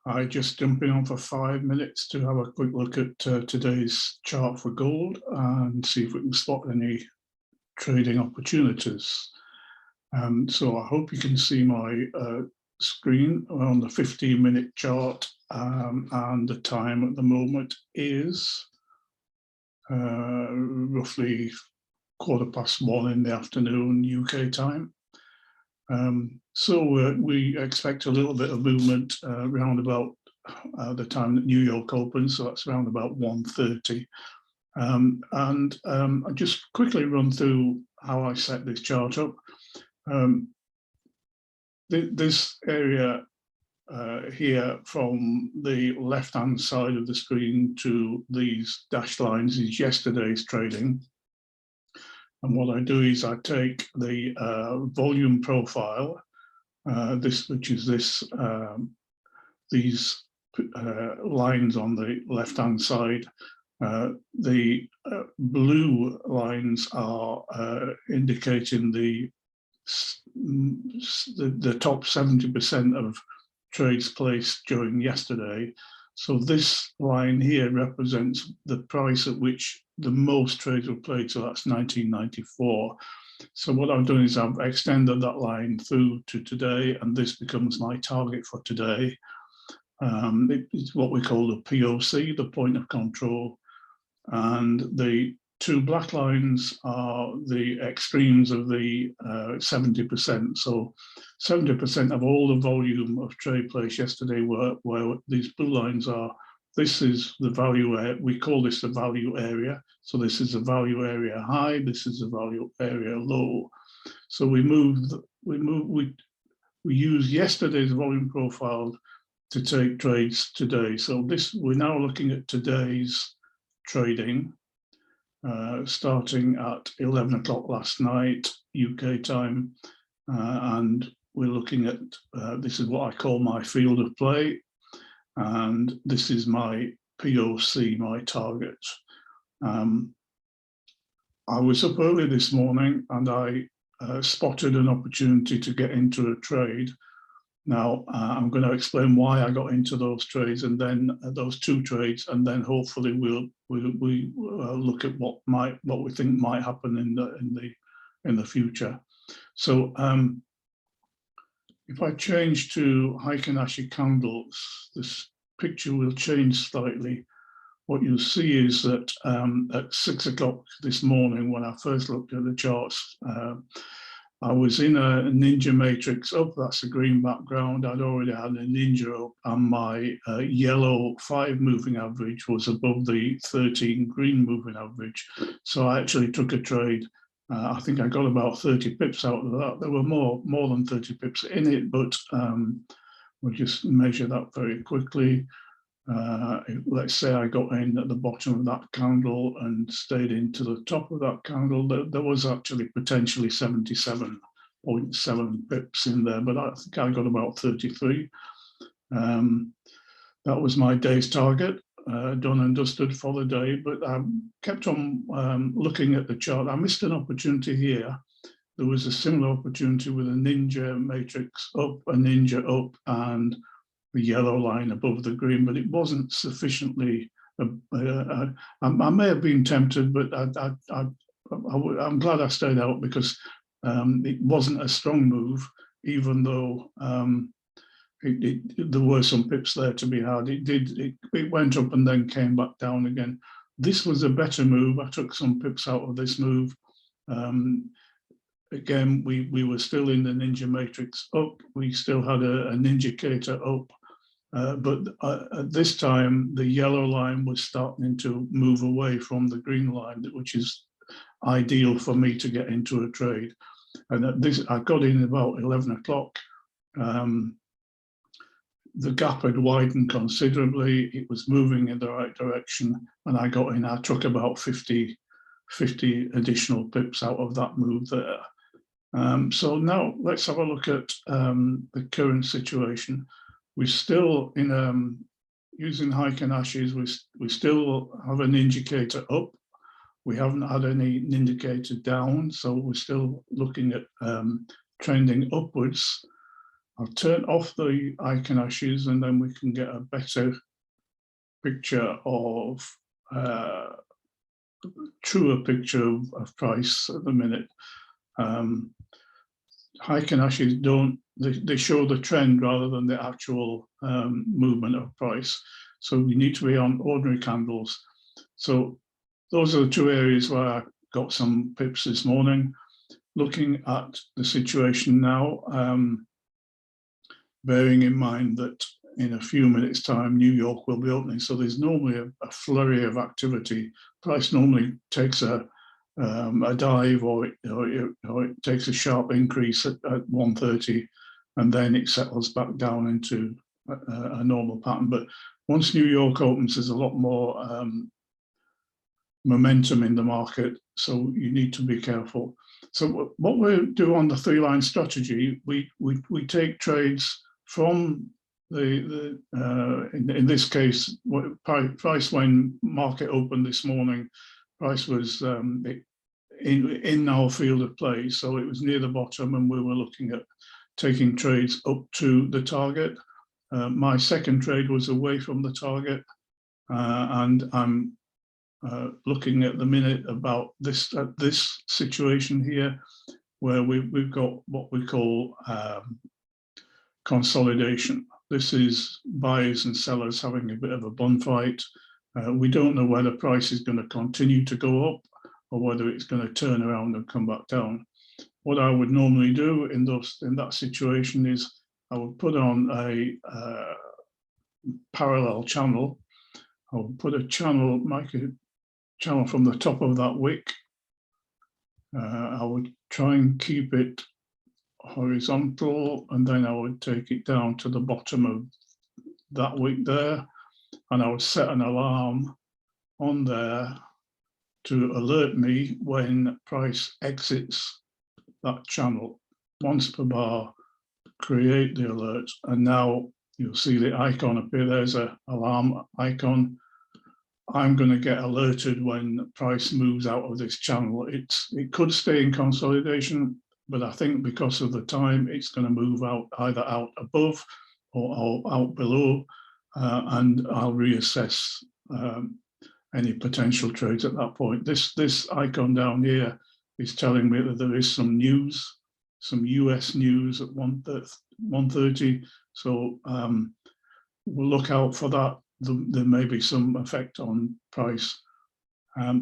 I just jump in on for 5 minutes to have a quick look at today's chart for gold and see if we can spot any trading opportunities. So I hope you can see my screen on the 15-minute chart, and the time at the moment is roughly 1:15 in the afternoon UK time. So we expect a little bit of movement around about the time that New York opens, so that's around about 1:30. I'll just quickly run through how I set this chart up. This area here from the left-hand side of the screen to these dashed lines is yesterday's trading. And what I do is I take the volume profile, which is these lines on the left-hand side. The blue lines are indicating the top 70% of trades placed during yesterday. So this line here represents the price at which the most trades were played, so that's 1994. So what I've done is I've extended that line through to today, and this becomes my target for today. It's what we call the POC, the point of control, and the two black lines are the extremes of the 70%. So 70% of all the volume of trade placed yesterday where these blue lines are. This is the value area. We call this the value area. So this is the value area high. This is the value area low. So we use yesterday's volume profile to take trades today. So we're now looking at today's trading. Starting at 11 o'clock last night UK time, and we're looking at this is what I call my field of play, and this is my POC, my target. I was up early this morning and I spotted an opportunity to get into a trade. Now, I'm going to explain why I got into those trades, and then those two trades, and then hopefully we'll look at what we think might happen in the future. So if I change to Heikin Ashi candles, this picture will change slightly. What you'll see is that at 6 o'clock this morning, when I first looked at the charts, I was in a ninja matrix up, that's a green background. I'd already had a ninja up, and my yellow 5 moving average was above the 13 green moving average. So I actually took a trade. I think I got about 30 pips out of that. There were more than 30 pips in it, but we'll just measure that very quickly. Let's say I got in at the bottom of that candle and stayed into the top of that candle. There was actually potentially 77.7 pips in there, but I think I got about 33. That was my day's target, done and dusted for the day, but I kept on looking at the chart. I missed an opportunity here. There was a similar opportunity with a ninja matrix up, a ninja up, and the yellow line above the green, but it wasn't sufficiently. I may have been tempted, but I'm glad I stayed out, because it wasn't a strong move, even though there were some pips there to be had. It went up and then came back down again. This was a better move. I took some pips out of this move. Again, we were still in the ninja matrix up. We still had an indicator up. But at this time, the yellow line was starting to move away from the green line, which is ideal for me to get into a trade. And at this, I got in about 11 o'clock. The gap had widened considerably. It was moving in the right direction, and I got in. I took about 50 additional pips out of that move there. So now let's have a look at the current situation. We're still in using Heikin Ashis. We still have an indicator up. We haven't had any indicator down, so we're still looking at trending upwards. I'll turn off the icon hashes and then we can get a better picture of, truer picture of price at the minute. Icon hashes they show the trend rather than the actual movement of price. So we need to be on ordinary candles. So those are the two areas where I got some pips this morning. Looking at the situation now, bearing in mind that in a few minutes' time, New York will be opening. So there's normally a flurry of activity. Price normally takes a dive, or it takes a sharp increase at 1:30, and then it settles back down into a normal pattern. But once New York opens, there's a lot more momentum in the market, so you need to be careful. So what we do on the three-line strategy, we take trades from in this case, price when market opened this morning, price was in our field of play, so it was near the bottom, and we were looking at taking trades up to the target. My second trade was away from the target, and I'm looking at the minute about this situation here, where we've got what we call consolidation. This is buyers and sellers having a bit of a bun fight. We don't know whether price is going to continue to go up or whether it's going to turn around and come back down. What I would normally do in that situation is I would put on a parallel channel. I would put a channel, make a channel from the top of that wick. I would try and keep it horizontal, and then I would take it down to the bottom of that wick there, and I would set an alarm on there to alert me when price exits that channel. Once per bar, create the alert, and now you'll see the icon appear. There's an alarm icon. I'm going to get alerted when price moves out of this channel. It could stay in consolidation, but I think because of the time, it's going to move out, either out above or out below, and I'll reassess any potential trades at that point. This icon down here is telling me that there is some news, some US news at 1:30. So we'll look out for that. There may be some effect on price.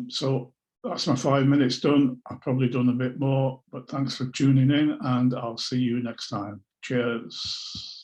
So that's my 5 minutes done. I've probably done a bit more, but thanks for tuning in, and I'll see you next time. Cheers.